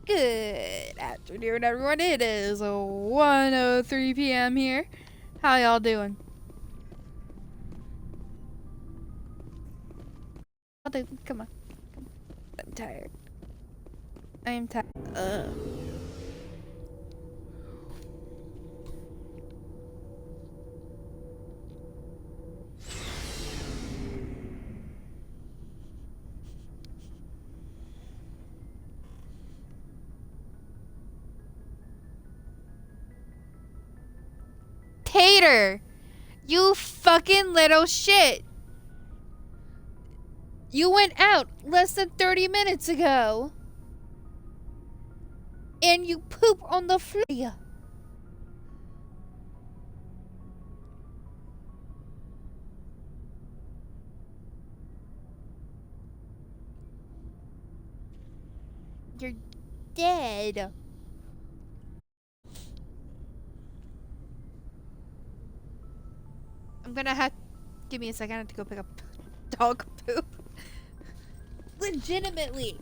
Good afternoon, everyone. It is 1:03 p.m. here. How y'all doing? Come on. I'm tired. I am tired. Tater! You fucking little shit! You went out less than 30 minutes ago. And you poop on the floor. You're dead. I'm gonna have... Give me a second. I have to go pick up dog poop. Legitimately.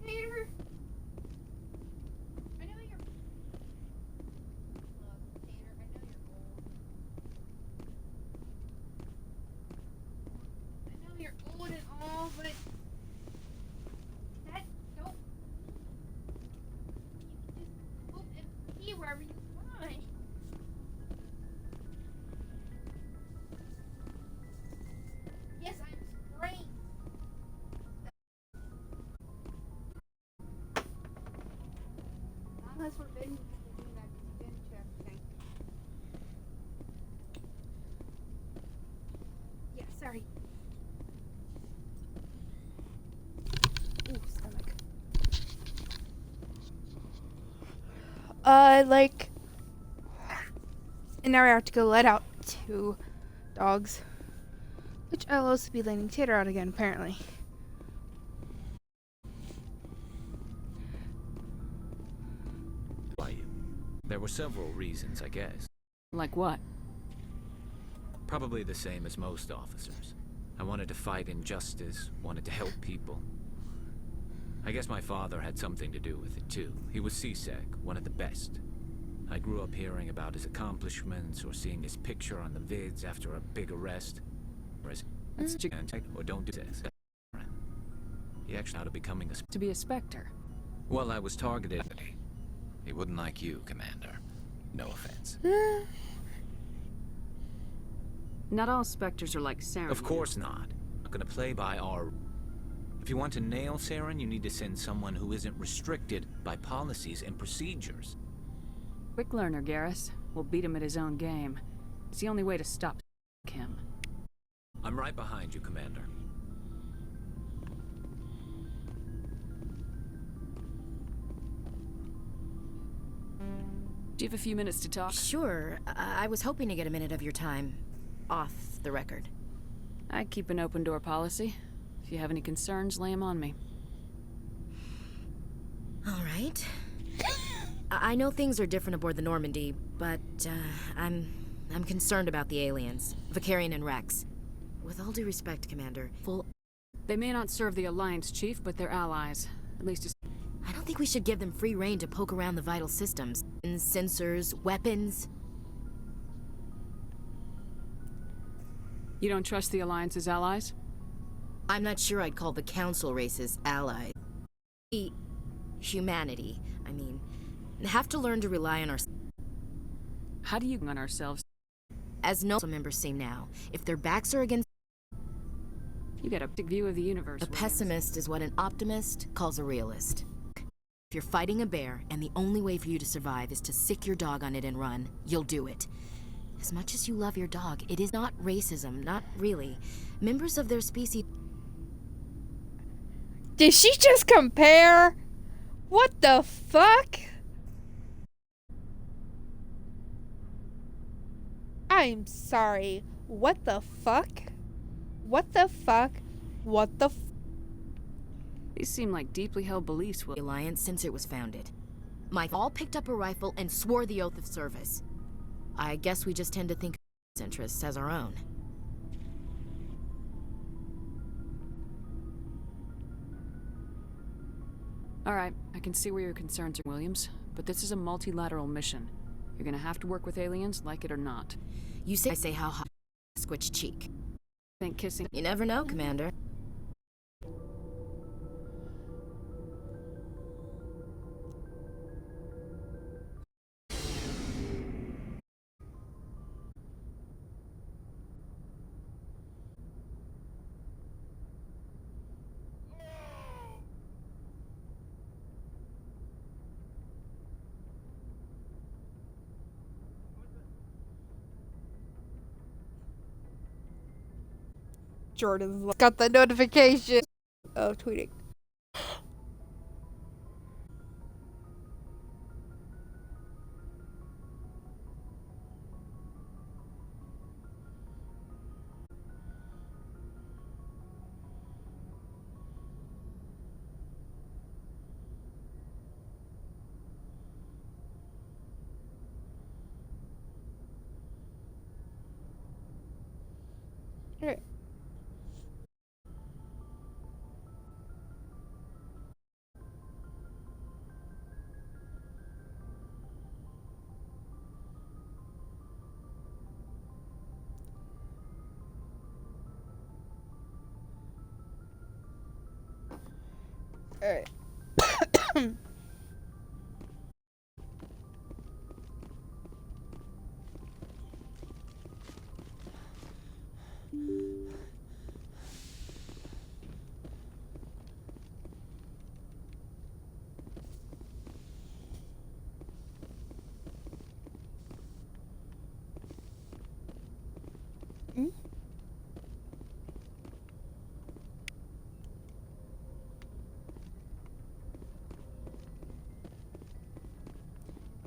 Tater. I know you're... Look, Tater, I know you're old. I know you're old and all, but... That don't... You can just poop and pee wherever you want. Yes, I'm spraying. Mom has forbidden you from doing that because you've been to everything. Yeah, sorry. Ooh, stomach. And now we have to go let out 2 dogs. Which I'll also be letting Tater out again, apparently. Why? There were several reasons, I guess. Like what? Probably the same as most officers. I wanted to fight injustice, wanted to help people. I guess my father had something to do with it too. He was CSEC, one of the best. I grew up hearing about his accomplishments or seeing his picture on the vids after a big arrest. Whereas it's gigantic or don't do this. He actually out of becoming a... To be a Spectre. Well, I was targeted. He wouldn't like you, Commander. No offense. Not all Spectres are like Saren. Of course not. I'm not gonna play by our... If you want to nail Saren, you need to send someone who isn't restricted by policies and procedures. Quick learner, Garrus. We'll beat him at his own game. It's the only way to stop him. I'm right behind you, Commander. Do you have a few minutes to talk? Sure. I was hoping to get a minute of your time. Off the record. I keep an open door policy. If you have any concerns, lay them on me. All right. I know things are different aboard the Normandy, but I'm concerned about the aliens, Vicarian and Rex. With all due respect, Commander, They may not serve the Alliance, Chief, but they're allies. At least I don't think we should give them free rein to poke around the vital systems. Sensors, weapons. You don't trust the Alliance's allies? I'm not sure I'd call the Council races allies. Humanity, I mean, have to learn to rely on our... How do you on ourselves? As no members say now, if their backs are against... You get a big view of the universe, A pessimist is what an optimist calls a realist. If you're fighting a bear, and the only way for you to survive is to sick your dog on it and run, you'll do it. As much as you love your dog, it is not racism, not really. Members of their species... Did she just compare? What the fuck? I'm sorry. What the fuck? What the fuck? What the f... These seem like deeply held beliefs, Will. Alliance since it was founded. Mike all picked up a rifle and swore the oath of service. I guess we just tend to think of his interests as our own. Alright, I can see where your concerns are, Williams, but this is a multilateral mission. You're gonna have to work with aliens, like it or not. You say I say how hot squitch cheek. Think kissing... You never know, Commander. Jordan's got the notification. Oh, tweeting. Alright. Alright.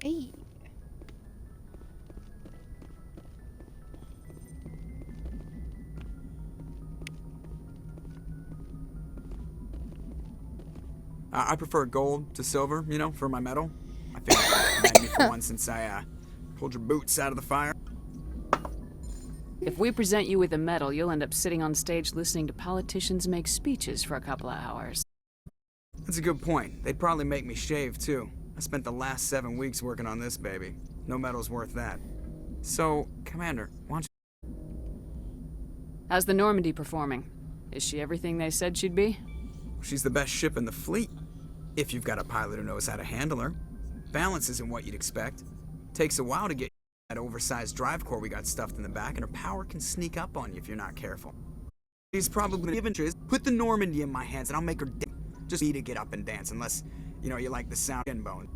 Hey. I prefer gold to silver, you know, for my medal. I think you commend me for one since I pulled your boots out of the fire. If we present you with a medal, you'll end up sitting on stage listening to politicians make speeches for a couple of hours. That's a good point. They'd probably make me shave, too. I spent the last 7 weeks working on this baby. No medal's worth that. So, Commander, why don't you... How's the Normandy performing? Is she everything they said she'd be? She's the best ship in the fleet. If you've got a pilot who knows how to handle her. Balance isn't what you'd expect. Takes a while to get that oversized drive core we got stuffed in the back, and her power can sneak up on you if you're not careful. She's probably given put the Normandy in my hands and I'll make her just me to get up and dance, unless, you know, you like the sound in bone.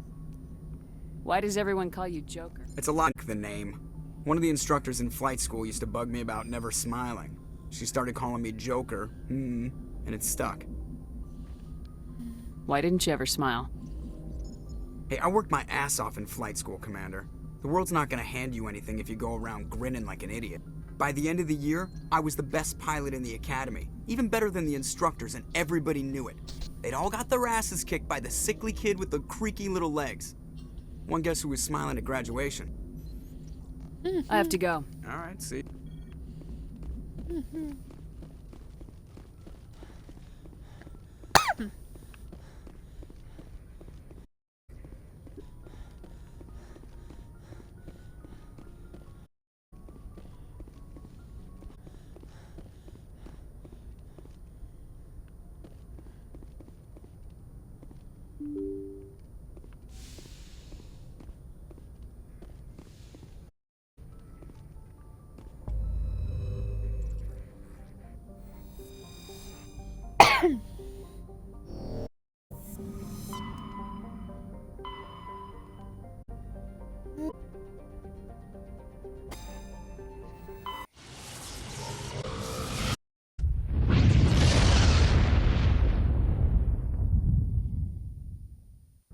Why does everyone call you Joker? It's a lot like the name. One of the instructors in flight school used to bug me about never smiling. She started calling me Joker, and it stuck. Why didn't you ever smile? Hey, I worked my ass off in flight school, Commander. The world's not gonna hand you anything if you go around grinning like an idiot. By the end of the year, I was the best pilot in the academy, even better than the instructors, and everybody knew it. They'd all got their asses kicked by the sickly kid with the creaky little legs. One guess who was smiling at graduation? I have to go. All right, see.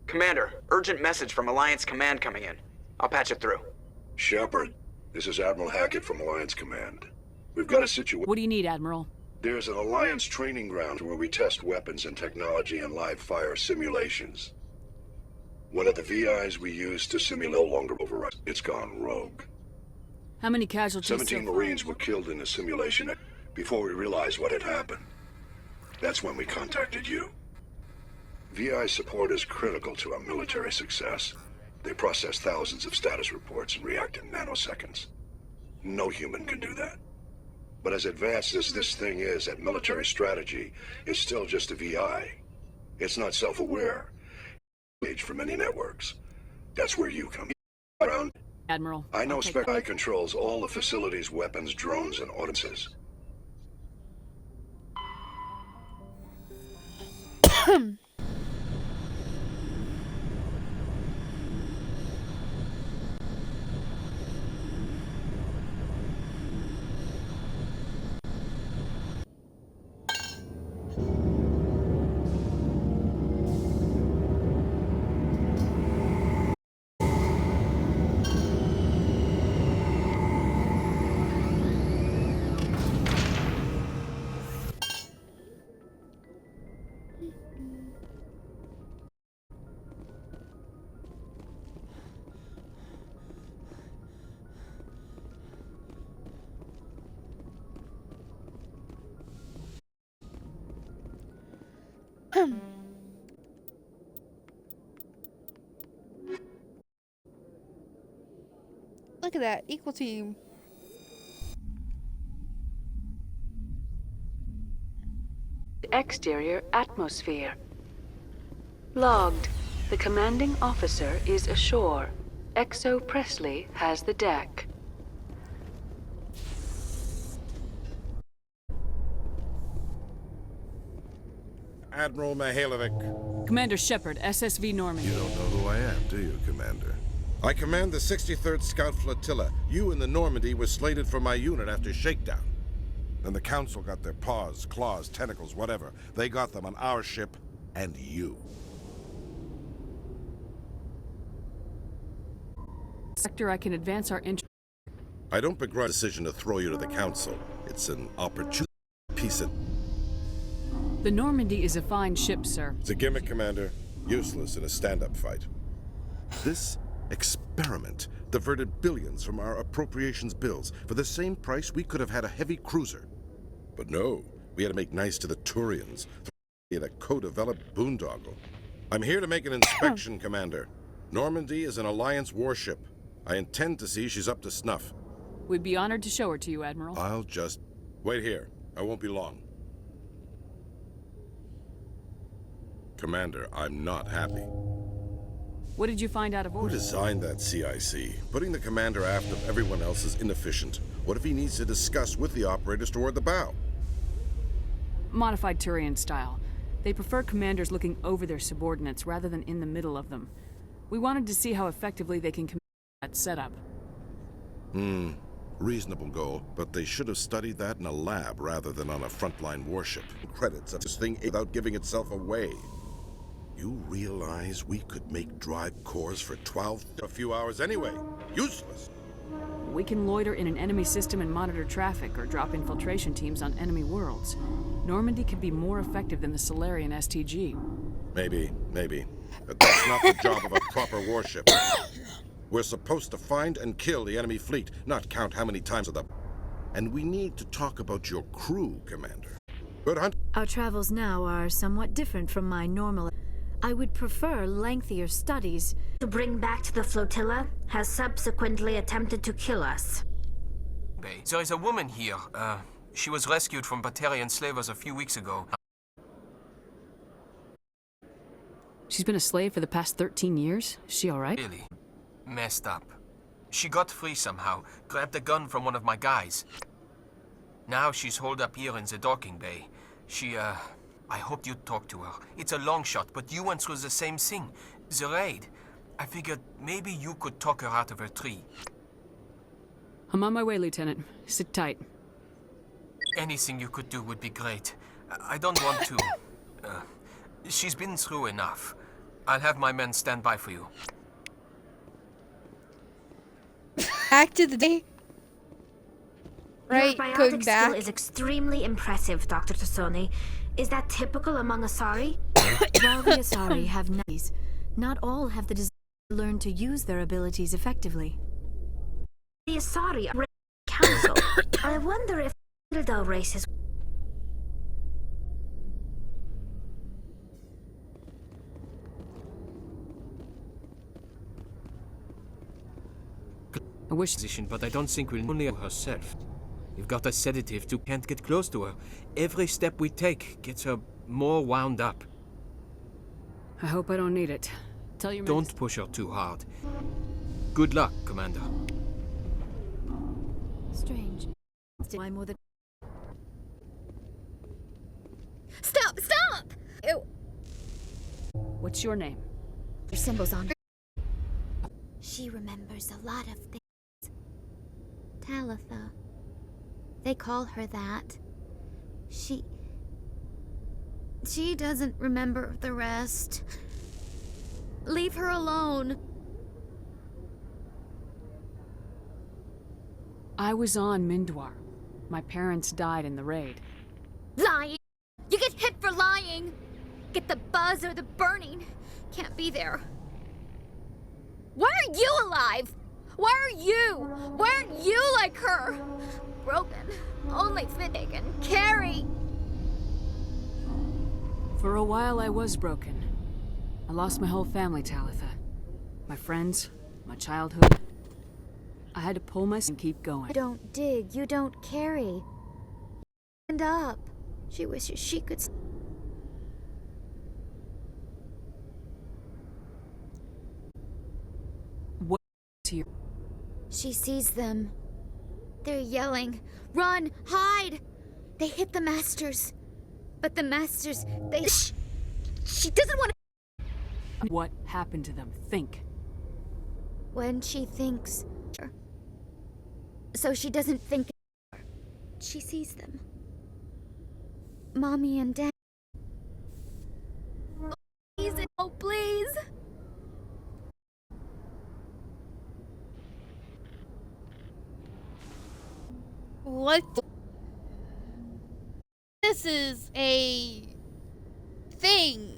Commander, urgent message from Alliance Command coming in. I'll patch it through. Shepard, this is Admiral Hackett from Alliance Command. We've got a situation. What do you need, Admiral? There's an Alliance training ground where we test weapons and technology in live fire simulations. One of the VIs we use to simulate no longer overrides. It's gone rogue. How many casualties? 17 Marines were killed in the simulation before we realized what had happened. That's when we contacted you. VI support is critical to our military success. They process thousands of status reports and react in nanoseconds. No human can do that. But as advanced as this thing is at military strategy, it's still just a VI. It's not self-aware. Age for many networks. That's where you come around. Admiral. I know I'll take Spec I controls all the facilities, weapons, drones, and ordinances. Look at that. Equal team. Exterior atmosphere. Logged. The commanding officer is ashore. Exo Presley has the deck. Admiral Mihailovic. Commander Shepard, SSV Normandy. You don't know who I am, do you, Commander? I command the 63rd Scout Flotilla. You and the Normandy were slated for my unit after shakedown. Then the Council got their paws, claws, tentacles, whatever. They got them on our ship and you. Sector, I can advance our interest. I don't begrudge the decision to throw you to the Council. It's an opportunity piece of... The Normandy is a fine ship, sir. It's a gimmick, Commander. Useless in a stand-up fight. This experiment diverted billions from our appropriations bills. For the same price, we could have had a heavy cruiser. But no, we had to make nice to the Turians in a co-developed boondoggle. I'm here to make an inspection, Commander. Normandy is an Alliance warship. I intend to see she's up to snuff. We'd be honored to show her to you, Admiral. I'll just... wait here. I won't be long. Commander, I'm not happy. What did you find out of Who orders? designed that CIC? Putting the commander aft of everyone else is inefficient. What if he needs to discuss with the operators toward the bow? Modified Turian style. They prefer commanders looking over their subordinates rather than in the middle of them. We wanted to see how effectively they can command that setup. Reasonable goal, but they should have studied that in a lab rather than on a frontline warship. Credits of this thing without giving itself away. You realize we could make drive cores for 12 a few hours anyway? Useless. We can loiter in an enemy system and monitor traffic or drop infiltration teams on enemy worlds. Normandy could be more effective than the Solarian STG. Maybe. But that's not the job of a proper warship. We're supposed to find and kill the enemy fleet, not count how many times of them. And we need to talk about your crew, Commander. Good hunt. Our travels now are somewhat different from my normal. I would prefer lengthier studies. To bring back to the flotilla has subsequently attempted to kill us. There is a woman here. She was rescued from Batarian slavers a few weeks ago. She's been a slave for the past 13 years? Is she alright? Really messed up. She got free somehow, grabbed a gun from one of my guys. Now she's holed up here in the docking bay. I hoped you'd talk to her. It's a long shot, but you went through the same thing. The raid. I figured maybe you could talk her out of her tree. I'm on my way, Lieutenant. Sit tight. Anything you could do would be great. I don't want to... she's been through enough. I'll have my men stand by for you. Back to the day. Right, Your going biotic back. skill is extremely impressive, Dr. Tassoni. Is that typical among Asari? While the Asari have nice, not all have the desire to learn to use their abilities effectively. The Asari Council. I wonder if dildo races. I wish position, but I don't think we'll only herself. We've got a sedative who can't get close to her. Every step we take gets her more wound up. I hope I don't need it. Tell your men Don't push her too hard. Good luck, Commander. Strange. Why more than... Stop! Stop! Ew. What's your name? Your symbols on her. She remembers a lot of things. Talitha. They call her that. She doesn't remember the rest. Leave her alone. I was on Mindwar. My parents died in the raid. Lying! You get hit for lying! Get the buzz or the burning. Can't be there. Why are you alive? Why are you? Why aren't you like her? Broken. Only fit and carry. For a while I was broken. I lost my whole family, Talitha. My friends, my childhood. I had to pull myself and keep going. You don't dig, you don't carry. Stand up. She wishes she could. What to your... She sees them. They're yelling, "Run! Hide!" They hit the Masters. But the Masters, they... She doesn't want to... What happened to them? Think. When she thinks... So she doesn't think... She sees them. Mommy and Dad. Oh, please! What? This is a thing.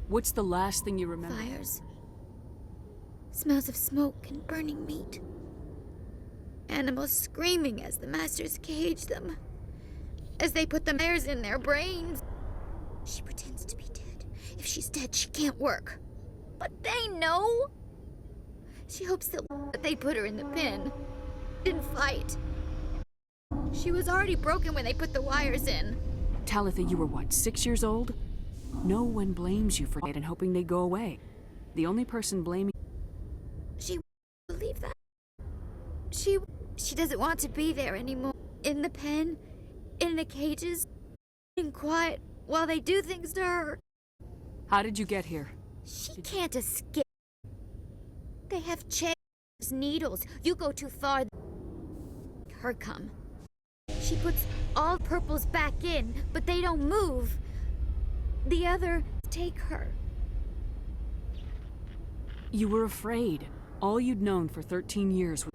What's the last thing you remember? Fires. Smells of smoke and burning meat. Animals screaming as the Masters cage them. As they put the fires in their brains. She pretends to be dead. If she's dead, she can't work. But they know. She hopes that they put her in the pen. Didn't fight. She was already broken when they put the wires in. Talitha, you were what, 6 years old? No one blames you for it and hoping they go away. The only person blaming... She won't believe that. She doesn't want to be there anymore. In the pen, in the cages, being quiet while they do things to her. How did you get here? She can't escape. They have chairs, needles. You go too far. Her come. She puts all purples back in, but they don't move. The other take her. You were afraid. All you'd known for 13 years was...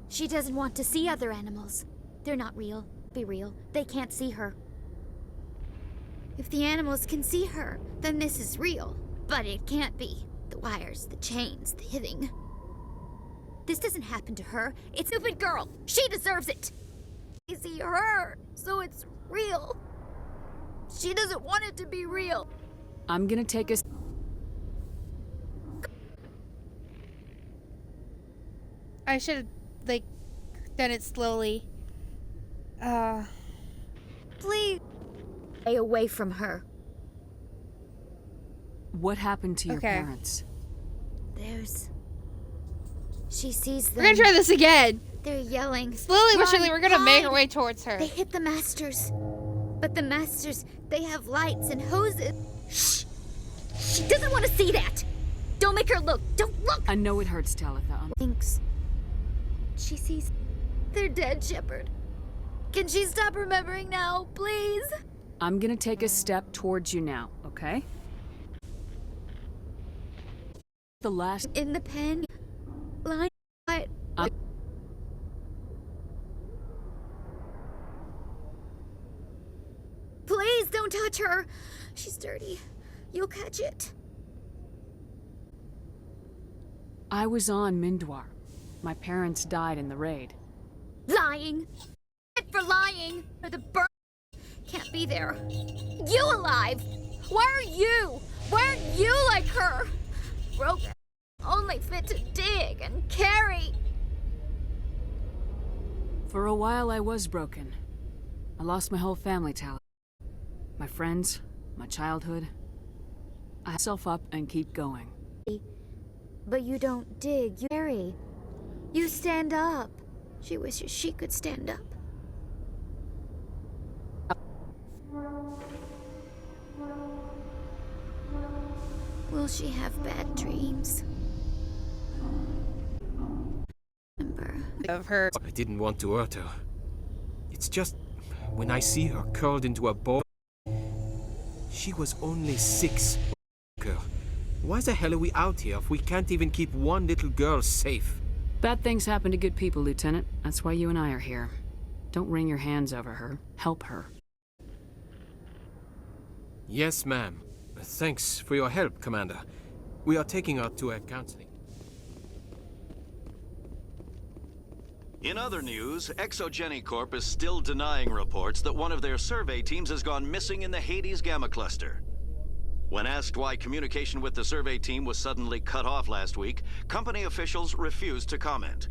She doesn't want to see other animals. They're not real. Be real. They can't see her. If the animals can see her, then this is real. But it can't be. The wires, the chains, the hitting. This doesn't happen to her. It's a stupid girl. She deserves it. see her, so it's real. She doesn't want it to be real. I'm gonna take us. I should have, like, done it slowly. Please. Stay away from her. What happened to your Okay. parents? She sees them. We're gonna try this again. They're yelling. Slowly but "Run, surely, we're gonna make our hide!" way towards her. They hit the masters. But the masters, they have lights and hoses. Shh! She doesn't want to see that! Don't make her look! Don't look! I know it hurts, Talitha. Thinks. She sees. They're dead, Shepard. Can she stop remembering now, please? I'm gonna take a step towards you now, okay? The last. In the pen. Line. I'm- Please don't touch her. She's dirty. You'll catch it. I was on Mindwar. My parents died in the raid. Lying. For lying. Or the burn. Can't be there. You alive. Why are you? Why aren't you like her? Broken. Only fit to dig and carry. For a while, I was broken. I lost my whole family, Talitha. My friends, my childhood. I myself up and keep going. But you don't dig, you carry. You stand up. She wishes she could stand up. Will she have bad dreams? Remember. Of her. I didn't want to hurt her. It's just when I see her curled into a ball. She was only 6. Girl. Why the hell are we out here if we can't even keep one little girl safe? Bad things happen to good people, Lieutenant. That's why you and I are here. Don't wring your hands over her. Help her. Yes, ma'am. Thanks for your help, Commander. We are taking her to a counseling. In other news, Exogeny Corp is still denying reports that one of their survey teams has gone missing in the Hades Gamma Cluster. When asked why communication with the survey team was suddenly cut off last week, company officials refused to comment.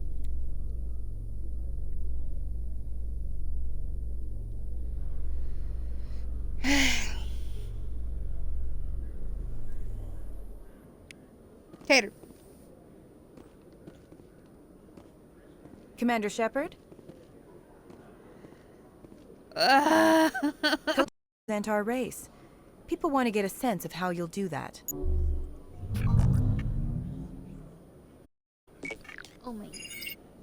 Tater. Commander Shepard? Present our race. People want to get a sense of how you'll do that. Oh my.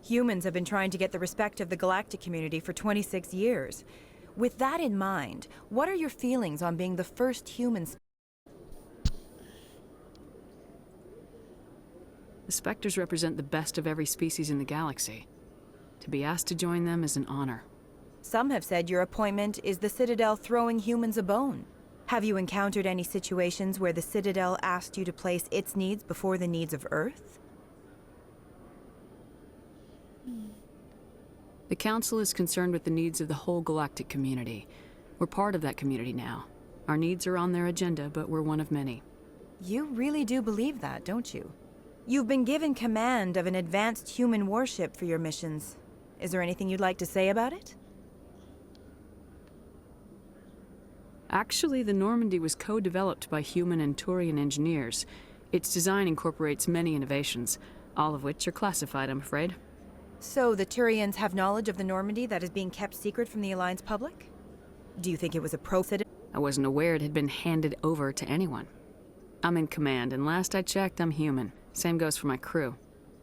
Humans have been trying to get the respect of the galactic community for 26 years. With that in mind, what are your feelings on being the first humans? The Spectres represent the best of every species in the galaxy. To be asked to join them is an honor. Some have said your appointment is the Citadel throwing humans a bone. Have you encountered any situations where the Citadel asked you to place its needs before the needs of Earth? The Council is concerned with the needs of the whole galactic community. We're part of that community now. Our needs are on their agenda, but we're one of many. You really do believe that, don't you? You've been given command of an advanced human warship for your missions. Is there anything you'd like to say about it? Actually, the Normandy was co-developed by human and Turian engineers. Its design incorporates many innovations, all of which are classified, I'm afraid. So the Turians have knowledge of the Normandy that is being kept secret from the Alliance public? Do you think it was a pro-Citadel? I wasn't aware it had been handed over to anyone. I'm in command, and last I checked, I'm human. Same goes for my crew.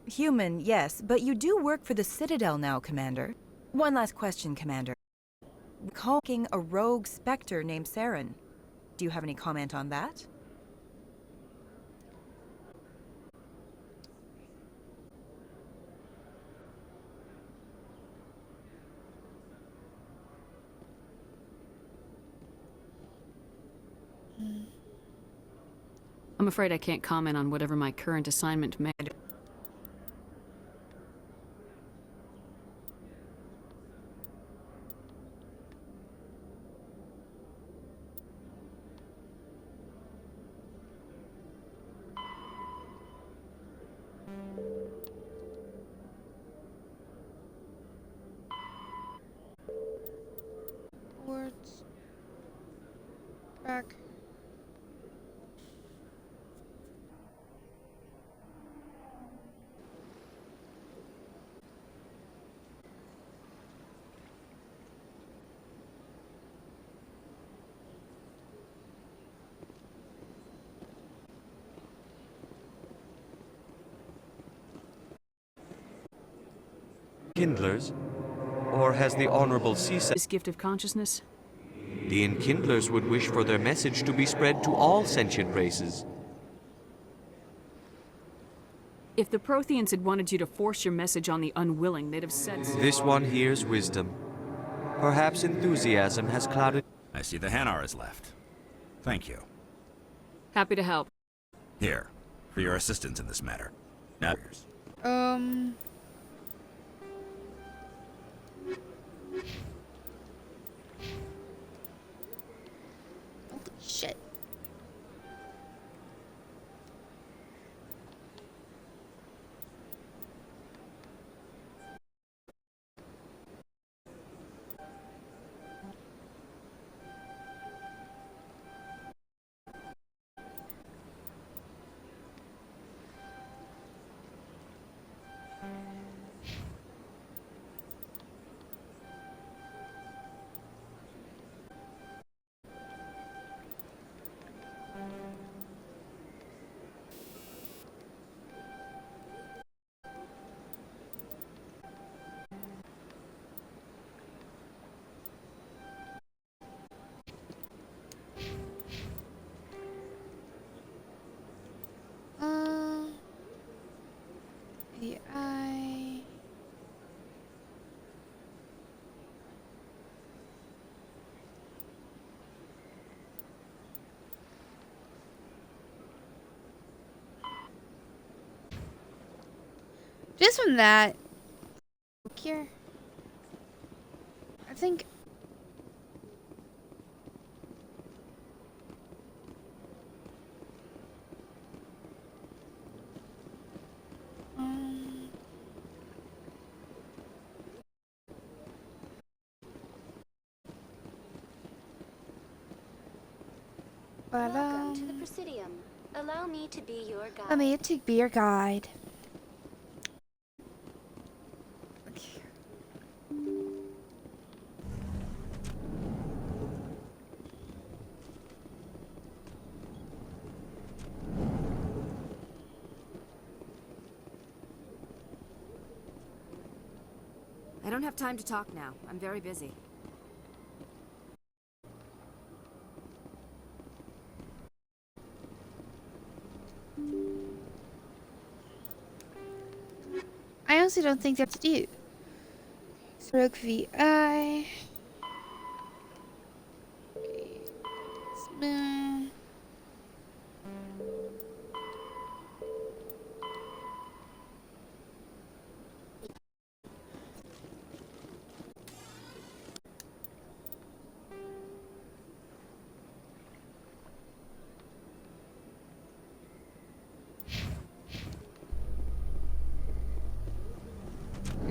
Human, yes, but you do work for the Citadel now, Commander. One last question, Commander. Calling a rogue Spectre named Saren. Do you have any comment on that? I'm afraid I can't comment on whatever my current assignment may. Back. Kindlers? Or has the Honorable said This gift of consciousness? the Enkindlers would wish for their message to be spread to all sentient races? If the Protheans had wanted you to force your message on the unwilling, they'd have said so. This one hears wisdom. Perhaps enthusiasm has clouded. I see the Hanar is left. Thank you. Happy to help. Here, for your assistance in this matter. Now, Shit. AI. Just from that, here, I think. Welcome to the Presidium. Allow me to be your guide. Allow me to be your guide. I don't have time to talk now. I'm very busy. I honestly don't think that's you. Rogue VI. Spoon.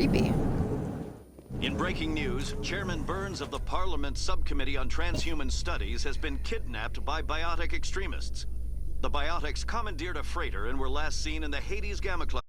Creepy. In breaking news, Chairman Burns of the Parliament Subcommittee on Transhuman Studies has been kidnapped by biotic extremists. The biotics commandeered a freighter and were last seen in the Hades Gamma Cluster.